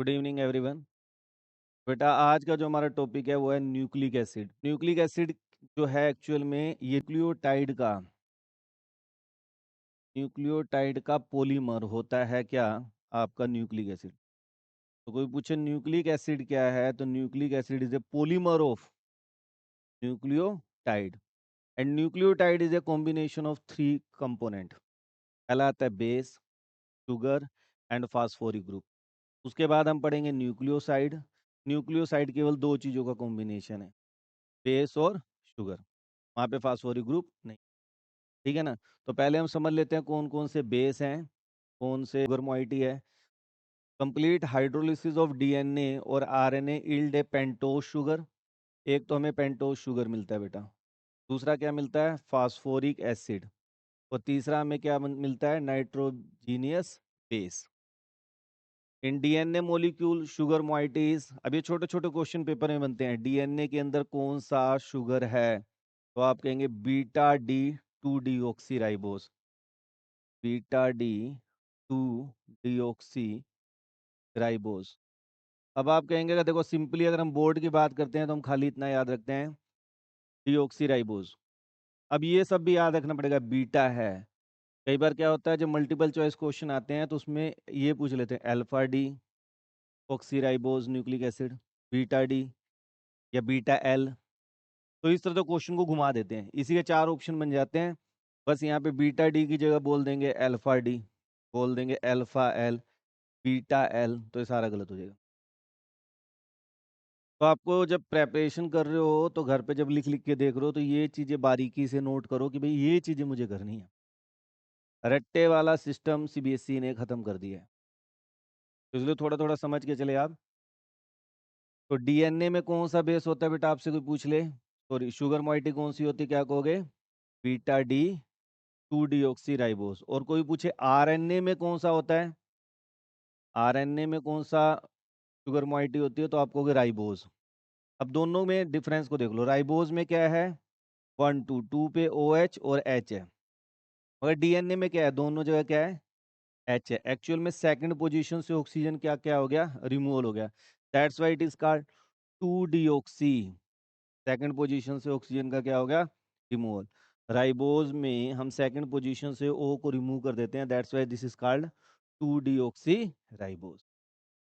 Good evening everyone. बेटा आज का जो हमारा टॉपिक है वो है न्यूक्लिक एसिड। न्यूक्लिक एसिड जो है एक्चुअल में ये न्यूक्लियोटाइड का पॉलीमर होता है क्या आपका न्यूक्लिक एसिड। तो कोई पूछे न्यूक्लिक एसिड क्या है, तो nucleic acid is a polymer of nucleotide. And nucleotide is a combination of three component. पहला आता है base, sugar and phosphoric group. उसके बाद हम पढ़ेंगे न्यूक्लियोसाइड। न्यूक्लियोसाइड केवल दो चीज़ों का कॉम्बिनेशन है, बेस और शुगर। वहाँ पे फास्फोरिक ग्रुप नहीं। ठीक है ना। तो पहले हम समझ लेते हैं कौन कौन से बेस हैं, कौन से शुगर मॉइटी है। कंप्लीट हाइड्रोलिसिस ऑफ डीएनए और आरएनए यील्ड ए पेंटोज शुगर। एक तो हमें पेंटोज शुगर मिलता है बेटा, दूसरा क्या मिलता है फास्फोरिक एसिड, और तीसरा हमें क्या मिलता है nitrogenous base. In DNA molecule sugar moieties. अब ये छोटे छोटे क्वेश्चन पेपर में बनते हैं, डीएनए के अंदर कौन सा शुगर है, तो आप कहेंगे beta D 2 deoxy ribose, beta D 2 deoxy ribose. अब आप कहेंगे कि देखो सिंपली अगर हम बोर्ड की बात करते हैं तो हम खाली इतना याद रखते हैं डीऑक्सी राइबोस। अब ये सब भी याद रखना पड़ेगा, बीटा है। कई बार क्या होता है जब मल्टीपल चॉइस क्वेश्चन आते हैं तो उसमें ये पूछ लेते हैं alpha D oxyribose nucleic acid, beta D या बीटा एल। तो इस तरह तो क्वेश्चन को घुमा देते हैं, इसी के चार ऑप्शन बन जाते हैं। बस यहाँ पे बीटा डी की जगह बोल देंगे अल्फा डी, बोल देंगे अल्फा एल, बीटा एल, तो ये सारा गलत हो जाएगा। तो आपको जब प्रेपरेशन कर रहे हो तो घर पे जब लिख लिख के देख रहे हो तो ये चीज़ें बारीकी से नोट करो कि भाई ये चीज़ें मुझे करनी है। रट्टे वाला सिस्टम सीबीएसई ने ख़त्म कर दिया है, तो इसलिए थोड़ा थोड़ा समझ के चले आप। तो डीएनए में कौन सा बेस होता है बेटा, आपसे कोई पूछ ले, सॉरी शुगर मॉइटी कौन सी होती है, क्या कहोगे बीटा डी 2 डीऑक्सी राइबोस। और कोई पूछे आरएनए में कौन सा होता है, आरएनए में कौन सा शुगर मॉइटी होती है, तो आप कहोगे राइबोस। अब दोनों में डिफरेंस को देख लो, राइबोस में क्या है 1 2 2 पे ओ एच और एच है, मगर डीएनए में क्या है दोनों जगह क्या है एच है। एक्चुअल में सेकंड पोजीशन से ऑक्सीजन क्या क्या हो गया, रिमूवल हो गया। That's why it is called 2 deoxy. Second position से ऑक्सीजन का क्या हो गया रिमूवल। राइबोज में हम सेकंड पोजीशन से ओ को रिमूव कर देते हैं, that's why this is called 2 deoxy ribose.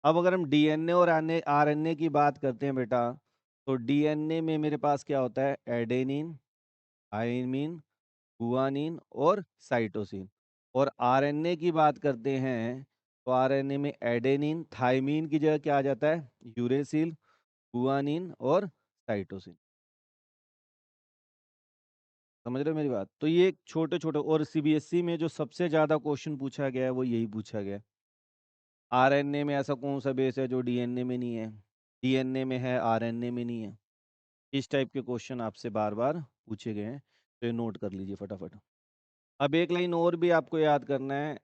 अब अगर हम डीएनए और आरएनए की बात करते हैं बेटा, तो डीएनए में मेरे पास क्या होता है एडेनिन, थाइमिन, गुआनिन और साइटोसिन। और आरएनए की बात करते हैं तो आरएनए में एडेनिन थाइमिन की जगह क्या आ जाता है यूरेसिल, गुआनिन और साइटोसिन। समझ रहे हो मेरी बात। तो ये छोटे छोटे, और सीबीएसई में जो सबसे ज़्यादा क्वेश्चन पूछा गया है वो यही पूछा गया है, आरएनए में ऐसा कौन सा बेस है जो डीएनए में नहीं है, डीएनए में है आरएनए में नहीं है। इस टाइप के क्वेश्चन आपसे बार बार पूछे गए हैं, तो ये नोट कर लीजिए फटाफट। अब एक लाइन और भी आपको याद करना है,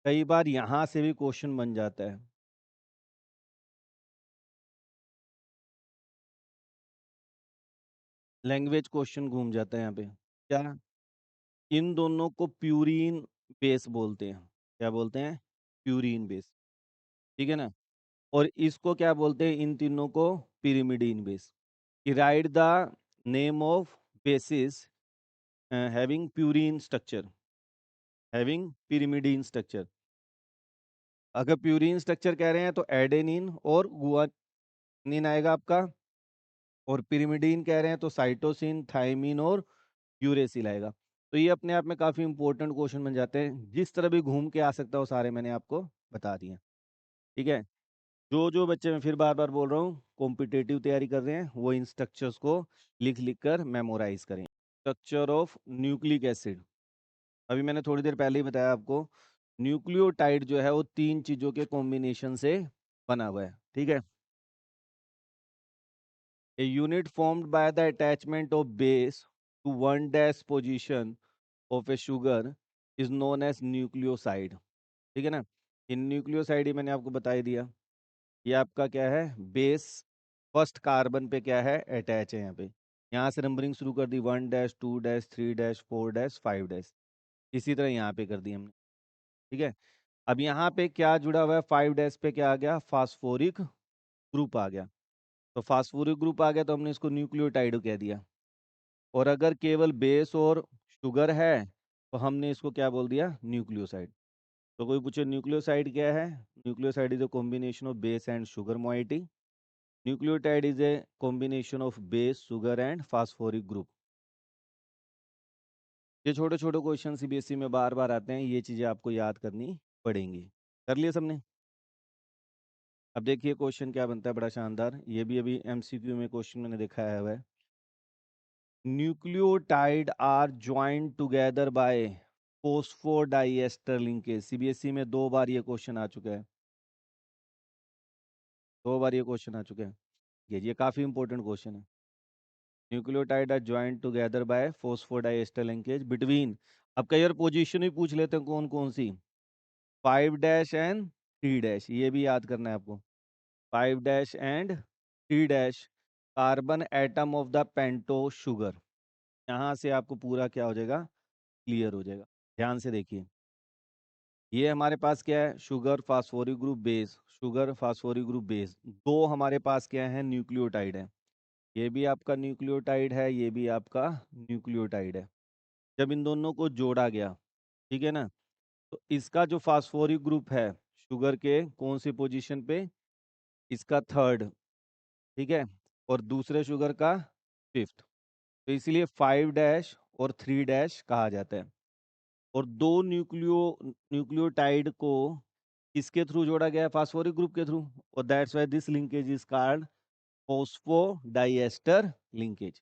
कई बार यहाँ से भी क्वेश्चन बन जाता है। लैंग्वेज क्वेश्चन घूम जाता है यहाँ पे। क्या, इन दोनों को प्यूरीन बेस बोलते हैं। क्या बोलते हैं प्यूरीन बेस, ठीक है ना। और इसको क्या बोलते हैं इन तीनों को pyrimidine base. Right the name of basis having purine structure, having pyrimidine structure. अगर प्यूरीन स्ट्रक्चर कह रहे हैं तो एडेनिन और गुआनिन आएगा आपका, और पिरिमिडीन कह रहे हैं तो साइटोसिन, थाइमिन और यूरेसिल आएगा। तो ये अपने आप में काफ़ी इंपॉर्टेंट क्वेश्चन बन जाते हैं, जिस तरह भी घूम के आ सकता है वो सारे मैंने आपको बता दिए। ठीक है। जो बच्चे मैं फिर बार बार बोल रहा हूँ कॉम्पिटेटिव तैयारी कर रहे हैं वो इन स्ट्रक्चर्स को लिख लिख कर मेमोराइज करें। स्ट्रक्चर ऑफ न्यूक्लिक एसिड, अभी मैंने थोड़ी देर पहले ही बताया आपको, न्यूक्लियोटाइड जो है वो तीन चीज़ों के कॉम्बिनेशन से बना हुआ है। ठीक है। A unit formed by the attachment of base to one dash position of a sugar is known as nucleoside। ठीक है ना। इन न्यूक्लियोसाइड ही मैंने आपको बता ही दिया, ये आपका क्या है बेस फर्स्ट कार्बन पे क्या है अटैच है यहाँ पे। यहाँ से नंबरिंग शुरू कर दी 1 dash 2 dash 3 dash 4 dash 5 dash, इसी तरह यहाँ पे कर दी हमने। ठीक है। अब यहाँ पे क्या जुड़ा हुआ है, 5 डैश पे क्या आ गया, फास्फोरिक ग्रुप आ गया। तो फास्फोरिक ग्रुप आ गया तो हमने इसको न्यूक्लियोटाइड कह दिया। और अगर केवल बेस और शुगर है तो हमने इसको क्या बोल दिया, न्यूक्लियोसाइड। तो कोई पूछे न्यूक्लियोसाइड क्या है, nucleoside is a combination of base and sugar moiety. Nucleotide is a combination of base, sugar and phosphoric group. ये छोटे छोटे क्वेश्चन सीबीएसई में बार बार आते हैं, ये चीजें आपको याद करनी पड़ेंगी। कर लिया सबने? अब देखिए क्वेश्चन क्या बनता है, बड़ा शानदार, ये भी अभी एमसीक्यू में क्वेश्चन मैंने दिखाया हुआ है। Nucleotide are joint together by phosphodiester linkage. CBSE में 2 बार ये क्वेश्चन आ चुका है, 2 बार ये क्वेश्चन आ चुके हैं। ये काफी इंपॉर्टेंट क्वेश्चन है। Nucleotide are joint together by phosphodiester linkage between, अब कई बार पोजीशन भी पूछ लेते हैं कौन कौन सी, 5 डैश एंड 3 डैश, ये भी याद करना है आपको। 5 dash and 3 dash carbon atom of the pento sugar. यहाँ से आपको पूरा क्या हो जाएगा, क्लियर हो जाएगा। ध्यान से देखिए, ये हमारे पास क्या है, sugar phosphoric group base, sugar phosphoric group base, दो हमारे पास क्या है, न्यूक्लियोटाइड है। ये भी आपका न्यूक्लियोटाइड है, ये भी आपका न्यूक्लियोटाइड है। जब इन दोनों को जोड़ा गया, ठीक है ना, तो इसका जो फास्फोरिक ग्रुप है शुगर के कौन सी पोजीशन पे, इसका थर्ड, ठीक है, और दूसरे शुगर का फिफ्थ। तो इसलिए 5 डैश और 3 डैश कहा जाता है। और दो न्यूक्लियोटाइड को किसके थ्रू जोड़ा गया है, फास्फोरिक ग्रुप के थ्रू, और that's why this linkage is called phosphodiester linkage.